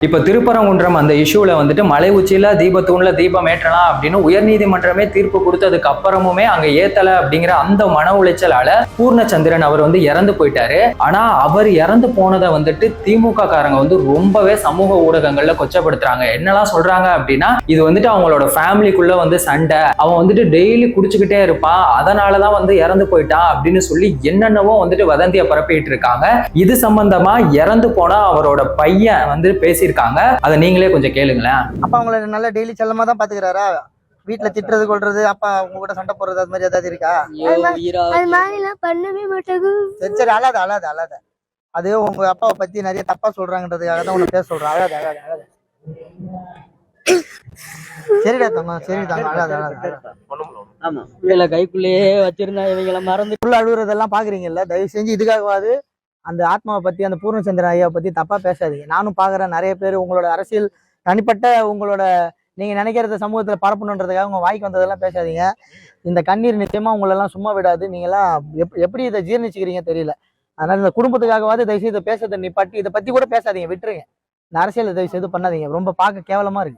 இப்ப திருப்பரங்குன்றம் அந்த இஷ்யூல வந்துட்டு மலை உச்சியில தீபத்தூண்ல தீபம் ஏற்றலாம் அப்படின்னு உயர்நீதிமன்றமே தீர்ப்பு கொடுத்ததுக்கு அப்புறமுமே அங்க ஏத்தல அப்படிங்கிற அந்த மன உளைச்சலால பூர்ணச்சந்திரன் அவர் வந்து இறந்து போயிட்டாரு. ஆனா அவர் இறந்து போனதை வந்துட்டு திமுக காரங்க வந்து ரொம்பவே சமூக ஊடகங்கள்ல கொச்சப்படுத்துறாங்க. என்னெல்லாம் சொல்றாங்க அப்படின்னா, இது வந்துட்டு அவங்களோட ஃபேமிலிக்குள்ள வந்து சண்டை, அவன் வந்துட்டு டெய்லி குடிச்சுக்கிட்டே இருப்பான், அதனாலதான் வந்து இறந்து போயிட்டான் அப்படின்னு சொல்லி என்னென்னவோ வந்துட்டு வதந்தியை பரப்பிட்டு இருக்காங்க. இது சம்பந்தமா இறந்து போனா அவரோட பையன் வந்து பேசி இருக்காங்க. அதை நீங்களே கொஞ்சம் கேளுங்களேன். அப்பா உங்களை நல்லா டெய்லி செல்லமா தான் பாத்துக்கிறாரா? வீட்டுல திட்டுறது கொள்றது, அப்பா உங்க கூட சண்டை போடுறது அது மாதிரி ஏதாவது இருக்கா? பண்ணவே மாட்டாங்க. சரி சரி, அழாத அழாத அழாத. அது உங்க அப்பாவை பத்தி நிறைய தப்பா சொல்றாங்கன்றதுக்காக தான் உனக்கு பேச சொல்றேன். அழாத அழாத அழாத. சரிடா தங்கம், சரி தாங்க, அழாத அழாத. ஆமா, பிள்ளைல கைக்குள்ளேயே வச்சிருந்தா இவங்களை மறந்து உள்ள அழுகுறதெல்லாம் பாக்குறீங்கல்ல, தயவு செஞ்சு இதுக்காகவாது அந்த ஆத்மாவை பத்தி, அந்த பூர்ணச்சந்திரன் ஐயாவை பத்தி தப்பா பேசாதீங்க. நானும் பாக்குறேன் நிறைய பேர் உங்களோட அரசியல் தனிப்பட்ட உங்களோட நீங்க நினைக்கிறத சமூகத்துல பரப்பணுன்றதுக்காக உங்க வாய்க்கு வந்ததெல்லாம் பேசாதீங்க. இந்த கண்ணீர் நிச்சயமா உங்களெல்லாம் சும்மா விடாது. நீங்கெல்லாம் எப்படி இதை ஜீர்ணிச்சுக்கிறீங்க தெரியல. அதனால இந்த குடும்பத்துக்காகவாது தயவு செய்து இதை பேசுறதை நிப்பாட்டி இதை பத்தி கூட பேசாதீங்க, விட்டுருங்க. இந்த அரசியல் தயவு செய்து பண்ணாதீங்க. ரொம்ப பார்க்க கேவலமா இருக்கு.